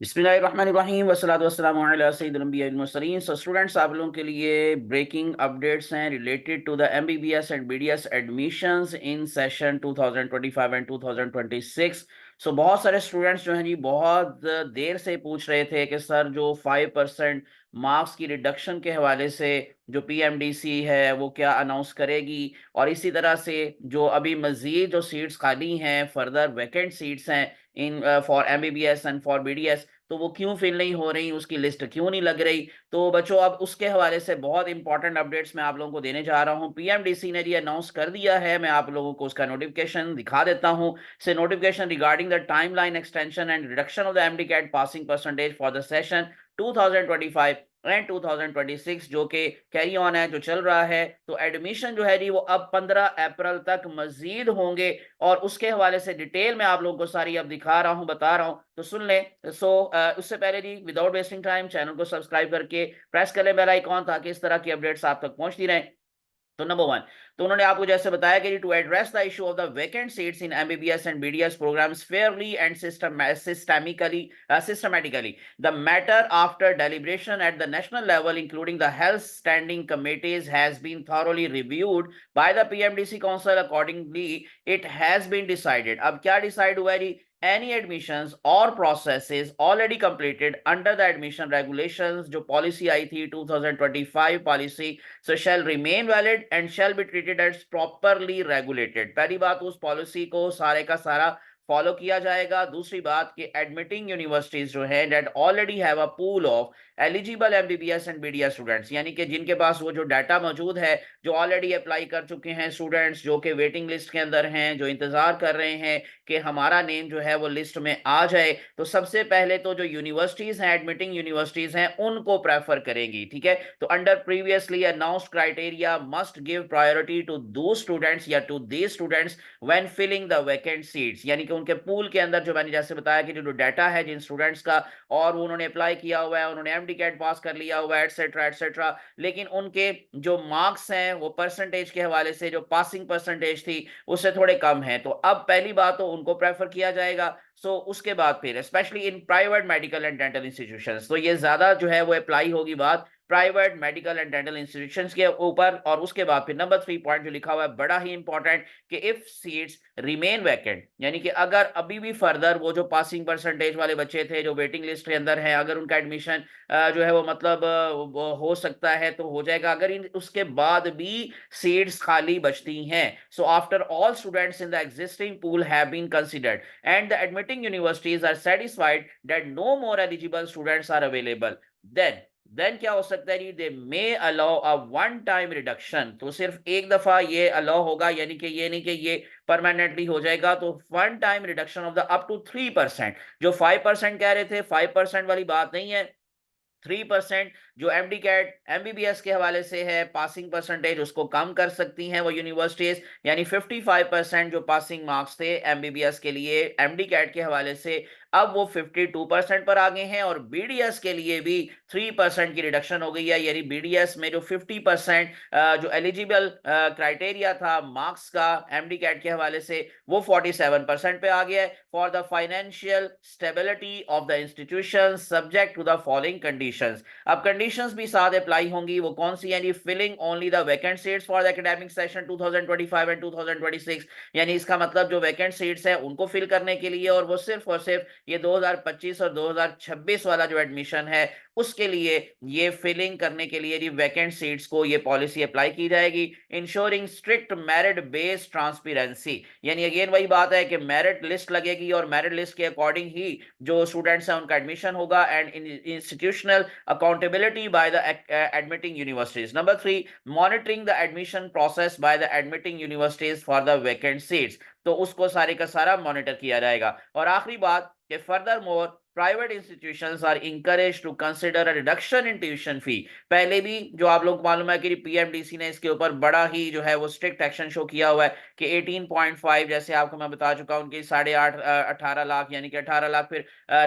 बिस्मिल्लाहिर्रहमानिर्रहीम वस्सलातु वस्सलामु अला सय्यिदिल अंबिया वल मुरसलीन। सो स्टूडेंट्स, आप लोगों के लिए ब्रेकिंग अपडेट्स हैं related to the MBBS and BDS admissions in session 2025 and 2026। So बहुत सारे स्टूडेंट्स जो हैं जी बहुत देर से पूछ रहे थे कि सर जो 5% मार्क्स की रिडक्शन के हवाले से जो पीएमडीसी है वो क्या अनाउंस करेगी, और इसी तरह से जो अभी मजीद जो सीट्स खाली हैं, फर्दर वैकेंट सीट्स हैं in for MBBS and for BDS, तो वो क्यों फिल नहीं हो रही, उसकी लिस्ट क्यों नहीं लग रही। तो बच्चों, अब उसके हवाले से बहुत इंपॉर्टेंट अपडेट्स मैं आप लोगों को देने जा रहा हूं। पीएमडीसी ने ये अनाउंस कर दिया है, मैं आप लोगों को उसका नोटिफिकेशन दिखा देता हूं। से notification regarding the timeline extension and reduction of the MD CAT passing percentage for the session 2025 and 2026, जो कि कैरी ऑन है, जो चल रहा है। तो एडमिशन जो है जी वो अब 15 अप्रैल तक मजीद होंगे, और उसके हवाले से डिटेल में आप लोगों को सारी अब दिखा रहा हूं, बता रहा हूं, तो सुन लें। उससे पहले जी, विदाउट वेस्टिंग टाइम, चैनल को सब्सक्राइब करके प्रेस कर लें बेल आइकॉन, ताकि इस तरह की अपडेट्स आप तक पहुंचती रहें। तो नंबर वन, तो उन्होंने आपको जैसे बताया कि to address the issue of the vacant seats in MBBS and BDS programs fairly and systematically, the matter after deliberation at the national level, including the health standing committees, has been thoroughly reviewed by the PMDC council. Accordingly, it has been decided. अब क्या decide हुआ है? any admissions or processes already completed under the admission regulations, जो policy आई थी 2025 policy, so shall remain valid and shall be treated as properly regulated। पहली बात, उस policy को सारे का सारा फॉलो किया जाएगा। दूसरी बात कि एडमिटिंग यूनिवर्सिटीज जो है that already have a pool of eligible MBBS and BDS students, यानी कि जिनके पास वो जो डाटा मौजूद है, जो ऑलरेडी अप्लाई कर चुके हैं स्टूडेंट्स, जो कि वेटिंग लिस्ट के अंदर हैं, जो इंतजार कर रहे हैं कि हमारा नेम जो है वो लिस्ट में आ जाए, तो सबसे पहले तो जो यूनिवर्सिटीज हैं, एडमिटिंग यूनिवर्सिटीज हैं, उनको प्रेफर करेंगी। ठीक है, तो under previously announced criteria must give priority to the students या to the students when filling the vacant seats, यानी कि उनके पूल के अंदर जो मैंने जैसे बताया कि जो डाटा है जिन स्टूडेंट्स का, और उन्होंने अप्लाई किया हुआ है, उन्होंने एमडी कैट पास कर लिया हुआ है, एटसेट्रा एटसेट्रा, लेकिन उनके जो मार्क्स हैं वो परसेंटेज के हवाले से, जो पासिंग परसेंटेज थी उससे थोड़े कम है, तो अब पहली बात तो उनको प्रेफर किया जाएगा। उसके बाद फिर specially in private medical and dental institutions, तो ये ज्यादा जो है वो अप्लाई होगी बात private medical and dental institutions के ऊपर। और उसके बाद फिर नंबर 3 पॉइंट जो लिखा हुआ है बड़ा ही इंपॉर्टेंट, कि इफ सीट्स रिमेन वैकेंट, यानी कि अगर अभी भी फर्दर वो जो पासिंग परसेंटेज वाले बच्चे थे जो वेटिंग लिस्ट के अंदर हैं, अगर उनका एडमिशन जो है वो मतलब हो सकता है तो हो जाएगा, अगर उसके बाद भी सीट्स खाली बचती हैं, so after all students in the existing pool have been considered and the admitting universities are satisfied that no more eligible students are available, then क्या हो सकता है जी, they may allow a one time reduction, तो सिर्फ एक दफा ये अलाउ होगा, यानी कि ये नहीं कि ये परमानेंटली हो जाएगा, तो one time reduction of the up to 3%। जो 5% कह रहे थे, 5% वाली बात नहीं है, 3% जो एमडी कैट एमबीबीएस के हवाले से है पासिंग परसेंटेज, उसको कम कर सकती हैं वो यूनिवर्सिटीज, यानी 55% जो पासिंग मार्क्स थे एमबीबीएस के लिए एमडी कैट के हवाले से, अब वो 52% पर आ गए हैं, और बीडीएस के लिए भी 3% की रिडक्शन हो गई है, यानी बीडीएस में जो 50% जो एलिजिबल क्राइटेरिया था मार्क्स का एमडी कैट के हवाले से, वो 47% पे आ गया है। For the financial stability of the institution subject to the following conditions, अब कंडीशंस भी साथ अप्लाई होंगी, वो कौन सी, यानी filling only the vacant seats for the academic session 2025 and 2026, यानी इसका मतलब जो वैकेंट सीट्स है उनको फिल करने के लिए, और वो सिर्फ और सिर्फ ये 2025 और 2026 वाला जो एडमिशन है उसके लिए, ये फिलिंग करने के लिए वैकेंट सीट्स को ये पॉलिसी अप्लाई की जाएगी। Ensuring strict merit based transparency, यानी अगेन वही बात है कि मेरिट लिस्ट लगेगी, और मेरिट लिस्ट के अकॉर्डिंग ही जो स्टूडेंट्स हैं उनका एडमिशन होगा, and institutional accountability by the admitting universities. Number 3, monitoring the admission process by the admitting universities for the vacant seats, तो उसको सारे का सारा मॉनिटर किया जाएगा। और आखिरी बात कि furthermore private institutions are encourage to consider a reduction in tuition fee, पहले भी जो आप लोग को मालूम है कि पीएमडीसी ने इसके ऊपर बड़ा ही जो है वो स्ट्रिक्ट एक्शन शो किया हुआ है कि 18.5, जैसे आपको मैं बता चुका हूं कि 8.5 18 लाख, यानी कि 18 लाख, फिर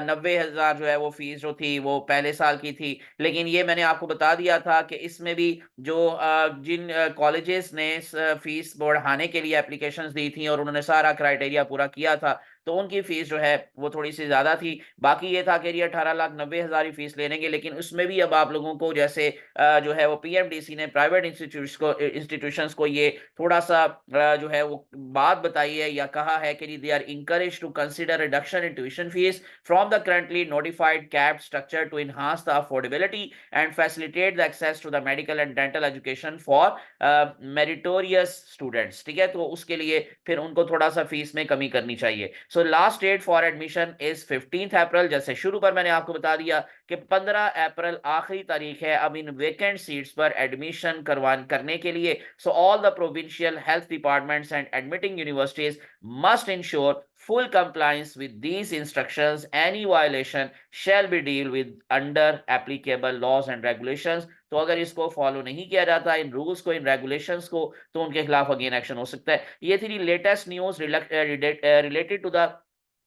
90,000 जो है वो फीस जो थी वो पहले साल की थी। लेकिन ये मैंने आपको बता दिया था कि इसमें भी जो जिन कॉलेजेस ने फीस बढ़ाने के लिए एप्लीकेशंस दी थी और उन्होंने सारा क्राइटेरिया पूरा किया था, तो उनकी फीस जो है वो थोड़ी सी ज्यादा थी। बाकी ये था कि ये 18,90,000 ही फीस लेंगे, लेकिन उसमें भी अब आप लोगों को जैसे जो है वो पीएमडीसी ने प्राइवेट इंस्टीट्यूशंस को ये थोड़ा सा जो है वो बात बताई है या कहा है कि they are encourage to consider reduction in tuition fees from the currently notified capped structure to enhance the affordability and facilitate the access to the medical and dental education for meritorious students। ठीक है, तो उसके लिए फिर उनको थोड़ा सा fees में कमी करनी चाहिए। So last date for admission is 15 April. जैसे शुरू पर मैंने आपको बता दिया कि 15 अप्रैल आखिरी तारीख है अब इन वेकेंट सीट्स पर एडमिशन करने के लिए। So all the provincial health departments and admitting universities must ensure full compliance with these instructions. Any violation shall be dealt with under applicable laws and regulations। तो अगर इसको फॉलो नहीं किया जाता, इन रूल्स को, इन रेगुलेशंस को, तो उनके खिलाफ अगेन एक्शन हो सकता है। ये थी latest news related to the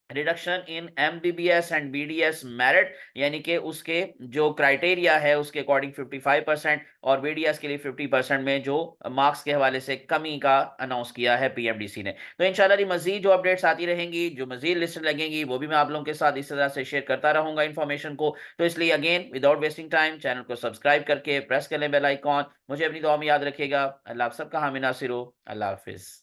reduction in MBBS and BDS merit, यानी कि उसके जो क्राइटेरिया है उसके अकॉर्डिंग 55% और बीडीएस के लिए 50% में जो मार्क्स के हवाले से कमी का अनाउंस किया है पीएमडीसी ने। तो इंशाल्लाह जी मजीद जो अपडेट्स आती रहेंगी, जो मजीद लिस्ट लगेंगी, वो भी मैं आप लोगों के साथ इस तरह से शेयर करता रहूंगा इन्फॉर्मेशन को। तो इसलिए again without wasting time channel को सब्सक्राइब करके प्रेस कर लें बेल आइकॉन। मुझे अपनी दुआ में याद रखिएगा। अल्लाह आप सबका हामी नासिर हो। अल्लाह हाफिज।